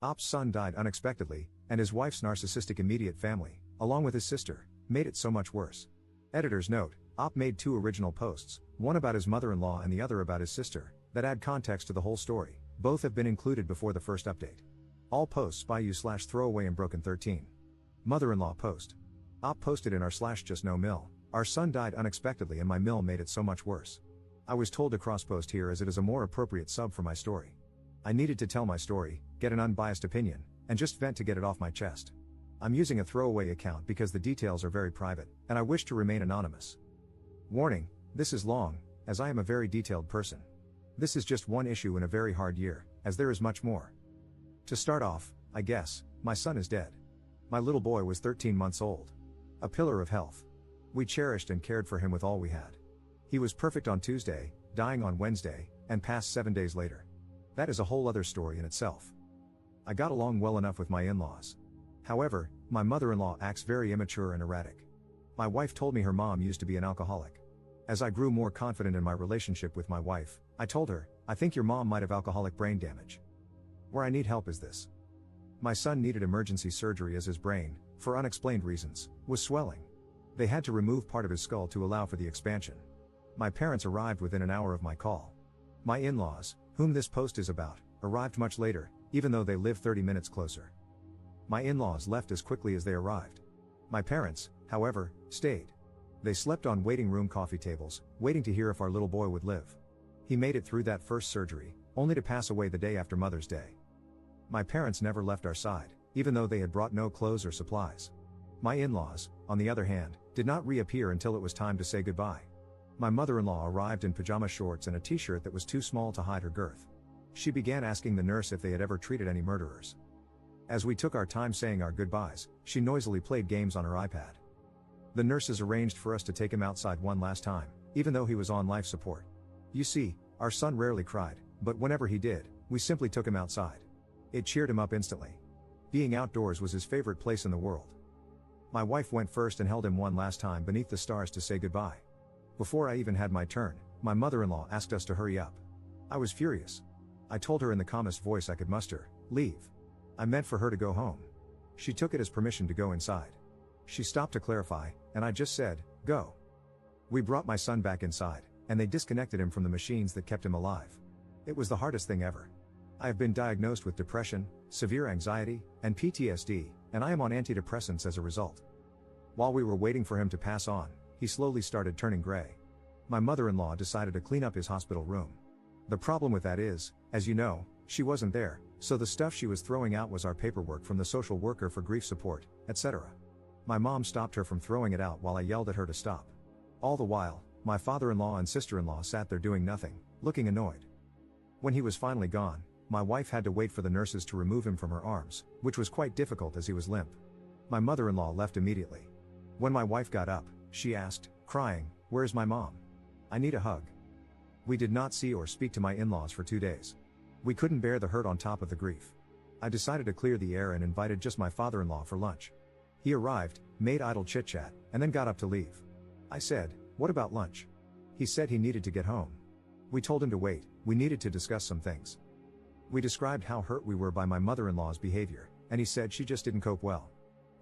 Op's son died unexpectedly, and his wife's narcissistic immediate family, along with his sister, made it so much worse. Editor's note: Op made 2 original posts, one about his mother-in-law and the other about his sister, that add context to the whole story. Both have been included before the first update. All posts by you/throwaway and broken 13. Mother-in-law post. Op posted in r/just no mill. Our son died unexpectedly and my mill made it so much worse. I was told to cross-post here as it is a more appropriate sub for my story. I needed to tell my story, get an unbiased opinion, and just vent to get it off my chest. I'm using a throwaway account because the details are very private, and I wish to remain anonymous. Warning: this is long, as I am a very detailed person. This is just one issue in a very hard year, as there is much more. To start off, I guess, my son is dead. My little boy was 13 months old. A pillar of health. We cherished and cared for him with all we had. He was perfect on Tuesday, dying on Wednesday, and passed 7 days later. That is a whole other story in itself. I got along well enough with my in-laws. However, my mother-in-law acts very immature and erratic. My wife told me her mom used to be an alcoholic. As I grew more confident in my relationship with my wife, I told her, I think your mom might have alcoholic brain damage. Where I need help is this. My son needed emergency surgery as his brain, for unexplained reasons, was swelling. They had to remove part of his skull to allow for the expansion. My parents arrived within an hour of my call. My in-laws, whom this post is about, arrived much later, even though they live 30 minutes closer. My in-laws left as quickly as they arrived. My parents, however, stayed. They slept on waiting room coffee tables, waiting to hear if our little boy would live. He made it through that first surgery, only to pass away the day after Mother's Day. My parents never left our side, even though they had brought no clothes or supplies. My in-laws, on the other hand, did not reappear until it was time to say goodbye. My mother-in-law arrived in pajama shorts and a t-shirt that was too small to hide her girth. She began asking the nurse if they had ever treated any murderers. As we took our time saying our goodbyes, she noisily played games on her iPad. The nurses arranged for us to take him outside one last time, even though he was on life support. You see, our son rarely cried, but whenever he did, we simply took him outside. It cheered him up instantly. Being outdoors was his favorite place in the world. My wife went first and held him one last time beneath the stars to say goodbye. Before I even had my turn, my mother-in-law asked us to hurry up. I was furious. I told her in the calmest voice I could muster, leave. I meant for her to go home. She took it as permission to go inside. She stopped to clarify, and I just said, go. We brought my son back inside, and they disconnected him from the machines that kept him alive. It was the hardest thing ever. I have been diagnosed with depression, severe anxiety, and PTSD, and I am on antidepressants as a result. While we were waiting for him to pass on, he slowly started turning gray. My mother-in-law decided to clean up his hospital room. The problem with that is, as you know, she wasn't there, so the stuff she was throwing out was our paperwork from the social worker for grief support, etc. My mom stopped her from throwing it out while I yelled at her to stop. All the while, my father-in-law and sister-in-law sat there doing nothing, looking annoyed. When he was finally gone, my wife had to wait for the nurses to remove him from her arms, which was quite difficult as he was limp. My mother-in-law left immediately. When my wife got up, she asked, crying, "Where's my mom? I need a hug." We did not see or speak to my in-laws for 2 days. We couldn't bear the hurt on top of the grief. I decided to clear the air and invited just my father-in-law for lunch. He arrived, made idle chit-chat, and then got up to leave. I said, "What about lunch?" He said he needed to get home. We told him to wait, we needed to discuss some things. We described how hurt we were by my mother-in-law's behavior, and he said she just didn't cope well.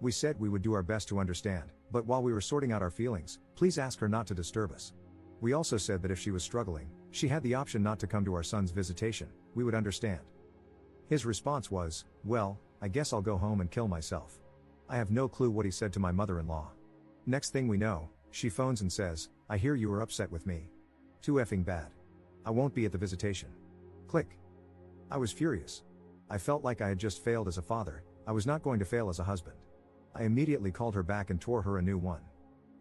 We said we would do our best to understand, but while we were sorting out our feelings, please ask her not to disturb us. We also said that if she was struggling, she had the option not to come to our son's visitation, we would understand. His response was, "Well, I guess I'll go home and kill myself." I have no clue what he said to my mother-in-law. Next thing we know, she phones and says, "I hear you were upset with me. Too effing bad. I won't be at the visitation." Click. I was furious. I felt like I had just failed as a father, I was not going to fail as a husband. I immediately called her back and tore her a new one.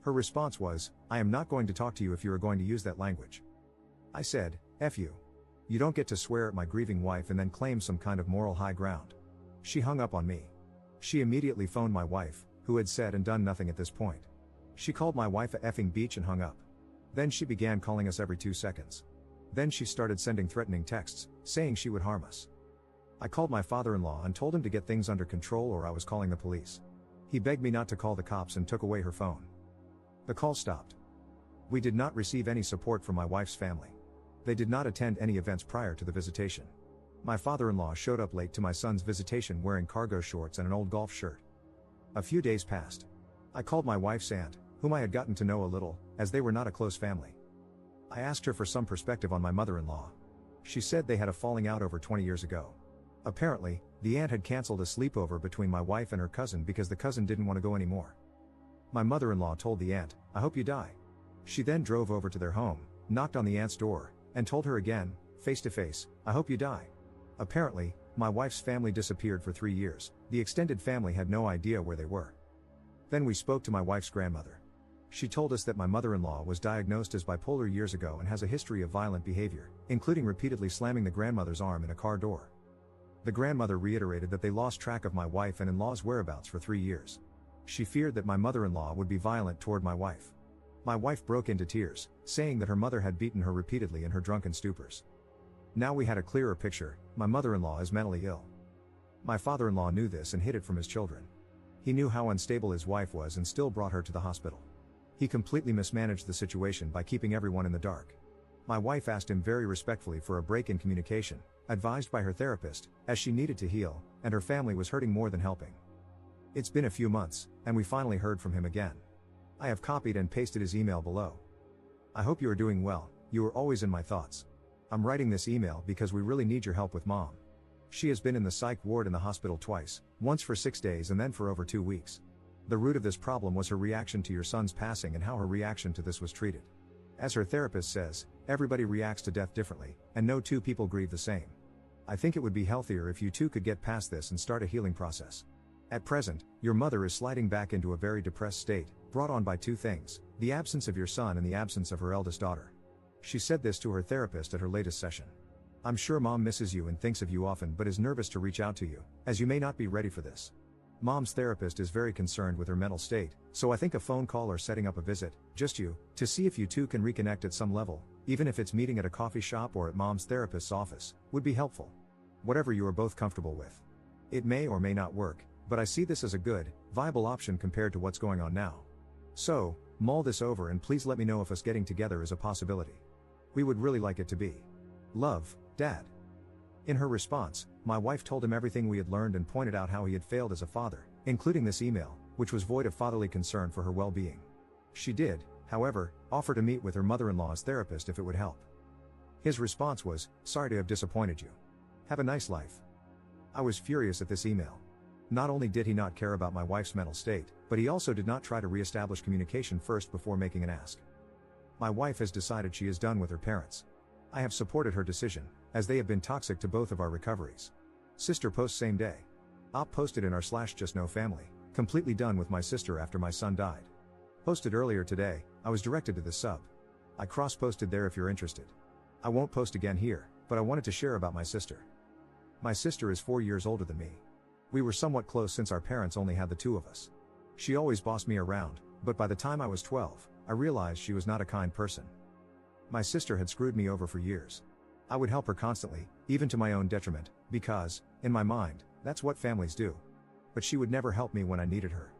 Her response was, "I am not going to talk to you if you are going to use that language." I said, "F you. You don't get to swear at my grieving wife and then claim some kind of moral high ground." She hung up on me. She immediately phoned my wife, who had said and done nothing at this point. She called my wife a effing beach and hung up. Then she began calling us every 2 seconds. Then she started sending threatening texts, saying she would harm us. I called my father-in-law and told him to get things under control or I was calling the police. He begged me not to call the cops and took away her phone. The call stopped. We did not receive any support from my wife's family. They did not attend any events prior to the visitation. My father-in-law showed up late to my son's visitation wearing cargo shorts and an old golf shirt. A few days passed. I called my wife's aunt, whom I had gotten to know a little, as they were not a close family. I asked her for some perspective on my mother-in-law. She said they had a falling out over 20 years ago. Apparently, the aunt had cancelled a sleepover between my wife and her cousin because the cousin didn't want to go anymore. My mother-in-law told the aunt, "I hope you die." She then drove over to their home, knocked on the aunt's door, and told her again, face to face, "I hope you die." Apparently, my wife's family disappeared for 3 years. The extended family had no idea where they were. Then we spoke to my wife's grandmother. She told us that my mother-in-law was diagnosed as bipolar years ago and has a history of violent behavior, including repeatedly slamming the grandmother's arm in a car door. The grandmother reiterated that they lost track of my wife and in-law's whereabouts for 3 years. She feared that my mother-in-law would be violent toward my wife. My wife broke into tears, saying that her mother had beaten her repeatedly in her drunken stupors. Now we had a clearer picture: my mother-in-law is mentally ill. My father-in-law knew this and hid it from his children. He knew how unstable his wife was and still brought her to the hospital. He completely mismanaged the situation by keeping everyone in the dark. My wife asked him very respectfully for a break in communication, advised by her therapist, as she needed to heal, and her family was hurting more than helping. It's been a few months, and we finally heard from him again. I have copied and pasted his email below. I hope you are doing well. You are always in my thoughts. I'm writing this email because we really need your help with Mom. She has been in the psych ward in the hospital twice, once for 6 days and then for over 2 weeks. The root of this problem was her reaction to your son's passing and how her reaction to this was treated. As her therapist says, everybody reacts to death differently, and no two people grieve the same. I think it would be healthier if you two could get past this and start a healing process. At present, your mother is sliding back into a very depressed state, brought on by 2 things: the absence of your son and the absence of her eldest daughter. She said this to her therapist at her latest session. I'm sure Mom misses you and thinks of you often but is nervous to reach out to you, as you may not be ready for this. Mom's therapist is very concerned with her mental state, so I think a phone call or setting up a visit, just you, to see if you two can reconnect at some level, even if it's meeting at a coffee shop or at Mom's therapist's office, would be helpful. Whatever you are both comfortable with. It may or may not work, but I see this as a good, viable option compared to what's going on now. So, mull this over and please let me know if us getting together is a possibility. We would really like it to be. Love, Dad. In her response, my wife told him everything we had learned and pointed out how he had failed as a father, including this email, which was void of fatherly concern for her well-being. She did, however, offer to meet with her mother-in-law's therapist if it would help. His response was, "Sorry to have disappointed you. Have a nice life." I was furious at this email. Not only did he not care about my wife's mental state, but he also did not try to re-establish communication first before making an ask. My wife has decided she is done with her parents. I have supported her decision, as they have been toxic to both of our recoveries. Sister post same day. Op posted in our /JustKnowFamily, completely done with my sister after my son died. Posted earlier today, I was directed to this sub. I cross-posted there if you're interested. I won't post again here, but I wanted to share about my sister. My sister is 4 years older than me. We were somewhat close since our parents only had the 2 of us. She always bossed me around, but by the time I was 12, I realized she was not a kind person. My sister had screwed me over for years. I would help her constantly, even to my own detriment, because, in my mind, that's what families do. But she would never help me when I needed her.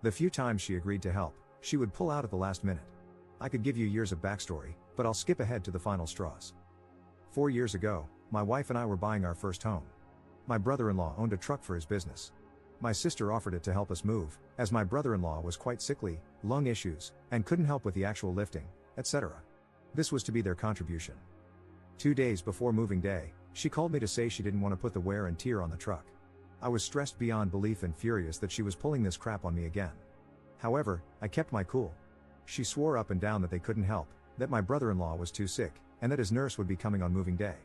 The few times she agreed to help, she would pull out at the last minute. I could give you years of backstory, but I'll skip ahead to the final straws. 4 years ago, my wife and I were buying our first home. My brother-in-law owned a truck for his business. My sister offered it to help us move, as my brother-in-law was quite sickly, lung issues, and couldn't help with the actual lifting, etc. This was to be their contribution. 2 days before moving day, she called me to say she didn't want to put the wear and tear on the truck. I was stressed beyond belief and furious that she was pulling this crap on me again. However, I kept my cool. She swore up and down that they couldn't help, that my brother-in-law was too sick, and that his nurse would be coming on moving day.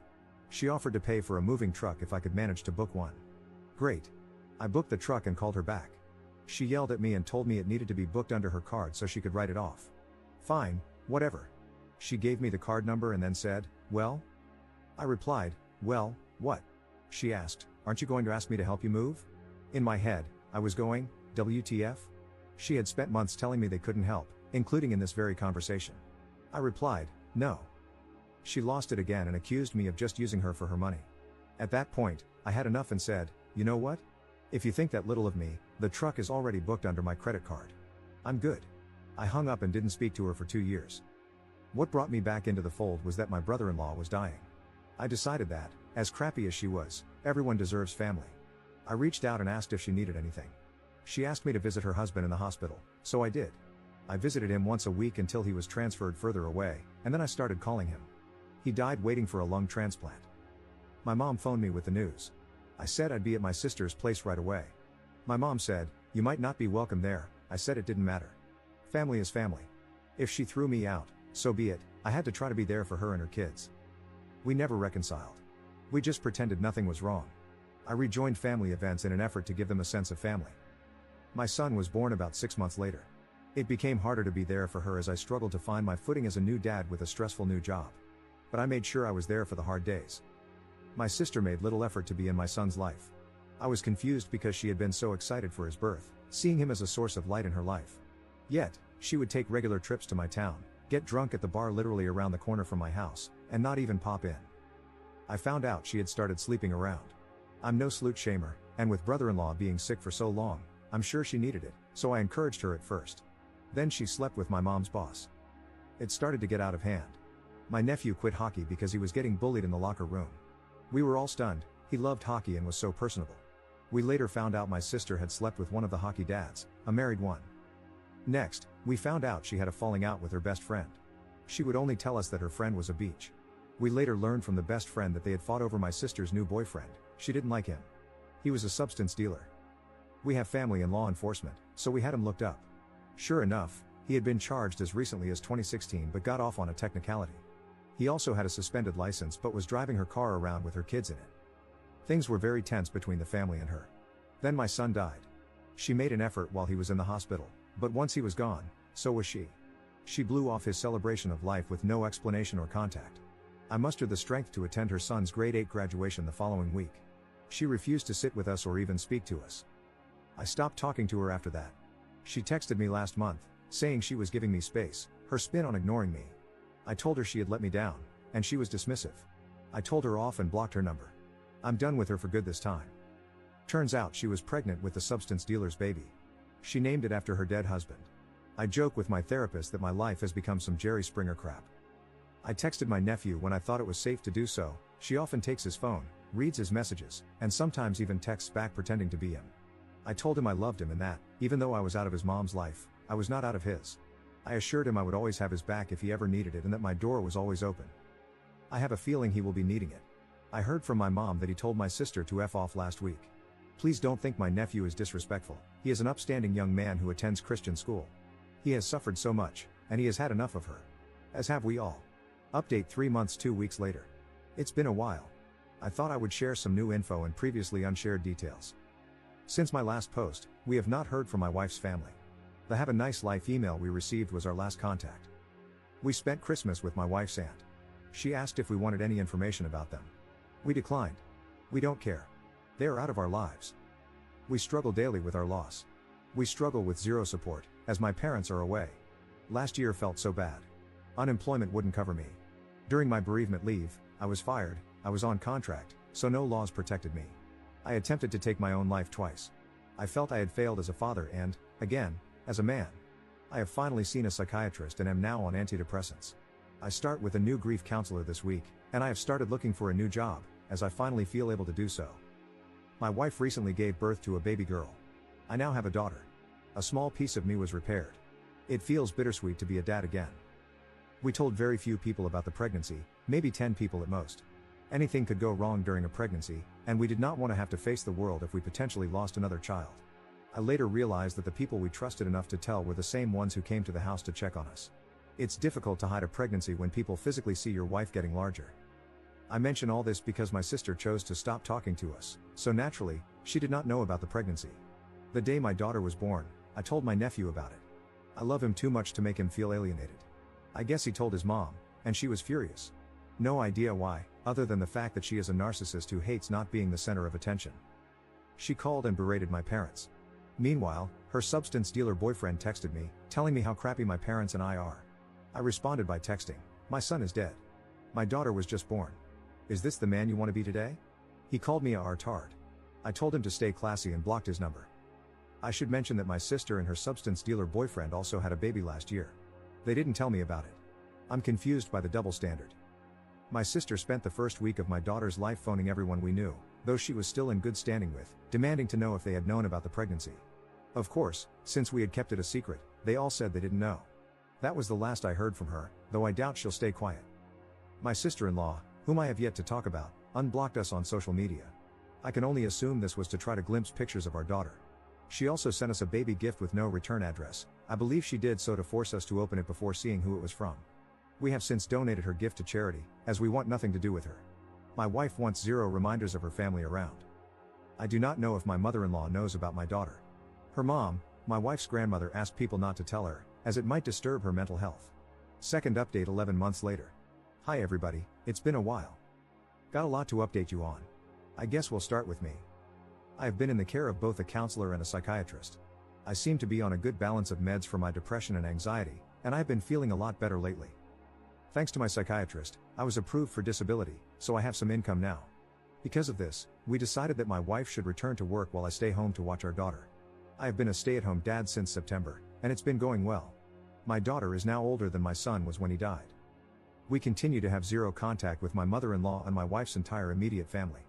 She offered to pay for a moving truck if I could manage to book one. Great. I booked the truck and called her back. She yelled at me and told me it needed to be booked under her card so she could write it off. Fine, whatever. She gave me the card number and then said, "Well?" I replied, "Well, what?" She asked, "Aren't you going to ask me to help you move?" In my head, I was going, WTF? She had spent months telling me they couldn't help, including in this very conversation. I replied, "No." She lost it again and accused me of just using her for her money. At that point, I had enough and said, "You know what? If you think that little of me, the truck is already booked under my credit card. I'm good." I hung up and didn't speak to her for 2 years. What brought me back into the fold was that my brother-in-law was dying. I decided that, As crappy as she was, everyone deserves family. I reached out and asked if she needed anything. She asked me to visit her husband in the hospital, so I did. I visited him once a week until he was transferred further away, and then I started calling him. He died waiting for a lung transplant. My mom phoned me with the news. I said I'd be at my sister's place right away. My mom said, "You might not be welcome there." I said it didn't matter. Family is family. If she threw me out, so be it. I had to try to be there for her and her kids. We never reconciled. We just pretended nothing was wrong. I rejoined family events in an effort to give them a sense of family. My son was born about 6 months later. It became harder to be there for her as I struggled to find my footing as a new dad with a stressful new job. But I made sure I was there for the hard days. My sister made little effort to be in my son's life. I was confused because she had been so excited for his birth, seeing him as a source of light in her life. Yet, she would take regular trips to my town, get drunk at the bar literally around the corner from my house, and not even pop in. I found out she had started sleeping around. I'm no slut shamer, and with brother-in-law being sick for so long, I'm sure she needed it, so I encouraged her at first. Then she slept with my mom's boss. It started to get out of hand. My nephew quit hockey because he was getting bullied in the locker room. We were all stunned. He loved hockey and was so personable. We later found out my sister had slept with one of the hockey dads, a married one. Next, we found out she had a falling out with her best friend. She would only tell us that her friend was a beach. We later learned from the best friend that they had fought over my sister's new boyfriend. She didn't like him. He was a substance dealer. We have family in law enforcement, so we had him looked up. Sure enough, he had been charged as recently as 2016 but got off on a technicality. He also had a suspended license but was driving her car around with her kids in it. Things were very tense between the family and her. Then my son died. She made an effort while he was in the hospital, but once he was gone, so was she. She blew off his celebration of life with no explanation or contact. I mustered the strength to attend her son's grade 8 graduation the following week. She refused to sit with us or even speak to us. I stopped talking to her after that. She texted me last month, saying she was giving me space, her spin on ignoring me. I told her she had let me down, and she was dismissive. I told her off and blocked her number. I'm done with her for good this time. Turns out she was pregnant with the substance dealer's baby. She named it after her dead husband. I joke with my therapist that my life has become some Jerry Springer crap. I texted my nephew when I thought it was safe to do so. She often takes his phone, reads his messages, and sometimes even texts back pretending to be him. I told him I loved him and that, even though I was out of his mom's life, I was not out of his. I assured him I would always have his back if he ever needed it and that my door was always open. I have a feeling he will be needing it. I heard from my mom that he told my sister to F off last week. Please don't think my nephew is disrespectful. He is an upstanding young man who attends Christian school. He has suffered so much, and he has had enough of her. As have we all. Update 3 months 2 weeks later. It's been a while. I thought I would share some new info and previously unshared details. Since my last post, we have not heard from my wife's family. The Have a Nice Life email we received was our last contact. We spent Christmas with my wife's aunt. She asked if we wanted any information about them. We declined. We don't care. They are out of our lives. We struggle daily with our loss. We struggle with zero support, as my parents are away. Last year felt so bad. Unemployment wouldn't cover me. During my bereavement leave, I was fired. I was on contract, so no laws protected me. I attempted to take my own life twice. I felt I had failed as a father and, again, as a man. I have finally seen a psychiatrist and am now on antidepressants. I start with a new grief counselor this week, and I have started looking for a new job, as I finally feel able to do so. My wife recently gave birth to a baby girl. I now have a daughter. A small piece of me was repaired. It feels bittersweet to be a dad again. We told very few people about the pregnancy, maybe 10 people at most. Anything could go wrong during a pregnancy, and we did not want to have to face the world if we potentially lost another child. I later realized that the people we trusted enough to tell were the same ones who came to the house to check on us. It's difficult to hide a pregnancy when people physically see your wife getting larger. I mention all this because my sister chose to stop talking to us, so naturally, she did not know about the pregnancy. The day my daughter was born, I told my nephew about it. I love him too much to make him feel alienated. I guess he told his mom, and she was furious. No idea why, other than the fact that she is a narcissist who hates not being the center of attention. She called and berated my parents. Meanwhile, her substance dealer boyfriend texted me, telling me how crappy my parents and I are. I responded by texting, "My son is dead. My daughter was just born. Is this the man you want to be today?" He called me a retard. I told him to stay classy and blocked his number. I should mention that my sister and her substance dealer boyfriend also had a baby last year. They didn't tell me about it. I'm confused by the double standard. My sister spent the first week of my daughter's life phoning everyone we knew, those she was still in good standing with, demanding to know if they had known about the pregnancy. Of course, since we had kept it a secret, they all said they didn't know. That was the last I heard from her, though I doubt she'll stay quiet. My sister-in-law, whom I have yet to talk about, unblocked us on social media. I can only assume this was to try to glimpse pictures of our daughter. She also sent us a baby gift with no return address. I believe she did so to force us to open it before seeing who it was from. We have since donated her gift to charity, as we want nothing to do with her. My wife wants zero reminders of her family around. I do not know if my mother-in-law knows about my daughter. Her mom, my wife's grandmother, asked people not to tell her, as it might disturb her mental health. Second update 11 months later. Hi everybody, it's been a while. Got a lot to update you on. I guess we'll start with me. I have been in the care of both a counselor and a psychiatrist. I seem to be on a good balance of meds for my depression and anxiety, and I have been feeling a lot better lately. Thanks to my psychiatrist, I was approved for disability, so I have some income now. Because of this, we decided that my wife should return to work while I stay home to watch our daughter. I have been a stay-at-home dad since September, and it's been going well. My daughter is now older than my son was when he died. We continue to have zero contact with my mother-in-law and my wife's entire immediate family.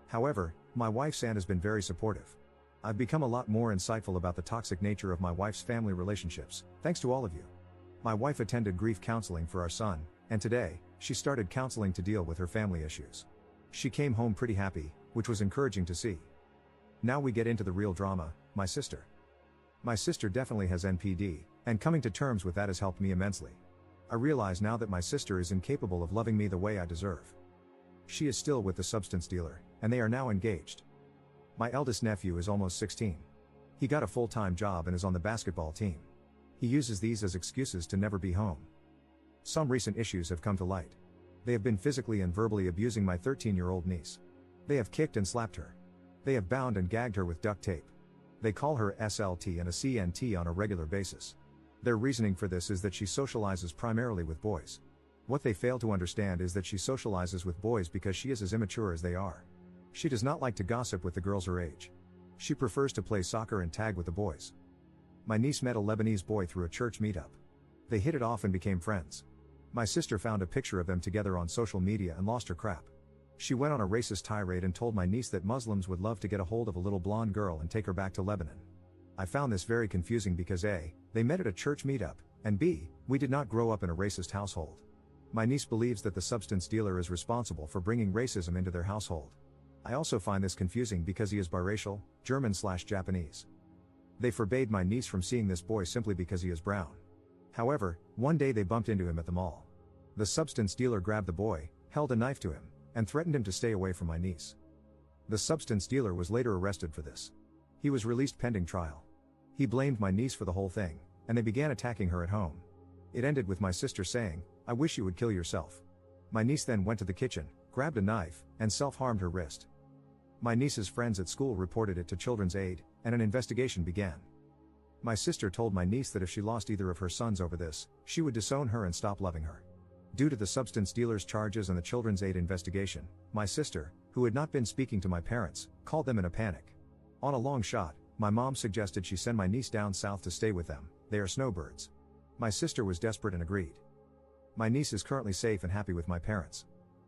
However, my wife's aunt has been very supportive. I've become a lot more insightful about the toxic nature of my wife's family relationships, thanks to all of you. My wife attended grief counseling for our son, and today, she started counseling to deal with her family issues. She came home pretty happy, which was encouraging to see. Now we get into the real drama, my sister. My sister definitely has NPD, and coming to terms with that has helped me immensely. I realize now that my sister is incapable of loving me the way I deserve. She is still with the substance dealer, and they are now engaged. My eldest nephew is almost 16. He got a full-time job and is on the basketball team. He uses these as excuses to never be home. Some recent issues have come to light. They have been physically and verbally abusing my 13-year-old niece. They have kicked and slapped her. They have bound and gagged her with duct tape. They call her SLT and a CNT on a regular basis. Their reasoning for this is that she socializes primarily with boys. What they fail to understand is that she socializes with boys because she is as immature as they are. She does not like to gossip with the girls her age. She prefers to play soccer and tag with the boys. My niece met a Lebanese boy through a church meetup. They hit it off and became friends. My sister found a picture of them together on social media and lost her crap. She went on a racist tirade and told my niece that Muslims would love to get a hold of a little blonde girl and take her back to Lebanon. I found this very confusing because A, they met at a church meetup, and B, we did not grow up in a racist household. My niece believes that the substance dealer is responsible for bringing racism into their household. I also find this confusing because he is biracial, German/Japanese. They forbade my niece from seeing this boy simply because he is brown. However, one day they bumped into him at the mall. The substance dealer grabbed the boy, held a knife to him, and threatened him to stay away from my niece. The substance dealer was later arrested for this. He was released pending trial. He blamed my niece for the whole thing, and they began attacking her at home. It ended with my sister saying, "I wish you would kill yourself." My niece then went to the kitchen, grabbed a knife, and self-harmed her wrist. My niece's friends at school reported it to Children's Aid, and an investigation began. My sister told my niece that if she lost either of her sons over this, she would disown her and stop loving her. Due to the substance dealer's charges and the Children's Aid investigation, my sister, who had not been speaking to my parents, called them in a panic. On a long shot, my mom suggested she send my niece down south to stay with them. They are snowbirds. My sister was desperate and agreed. My niece is currently safe and happy with my parents.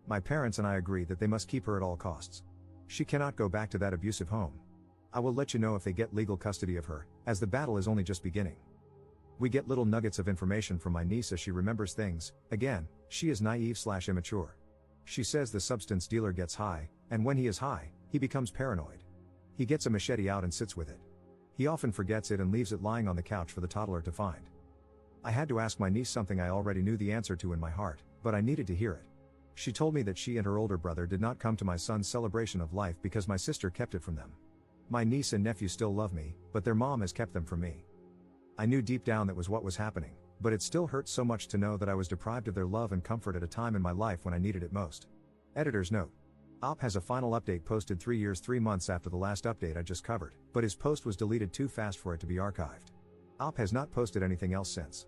My parents and I agree that they must keep her at all costs. She cannot go back to that abusive home. I will let you know if they get legal custody of her, as the battle is only just beginning. We get little nuggets of information from my niece as she remembers things. Again, she is naive/immature. She says the substance dealer gets high, and when he is high, he becomes paranoid. He gets a machete out and sits with it. He often forgets it and leaves it lying on the couch for the toddler to find. I had to ask my niece something I already knew the answer to in my heart, but I needed to hear it. She told me that she and her older brother did not come to my son's celebration of life because my sister kept it from them. My niece and nephew still love me, but their mom has kept them from me. I knew deep down that was what was happening, but it still hurts so much to know that I was deprived of their love and comfort at a time in my life when I needed it most. Editor's note. Op has a final update posted 3 years 3 months after the last update I just covered, but his post was deleted too fast for it to be archived. Op has not posted anything else since.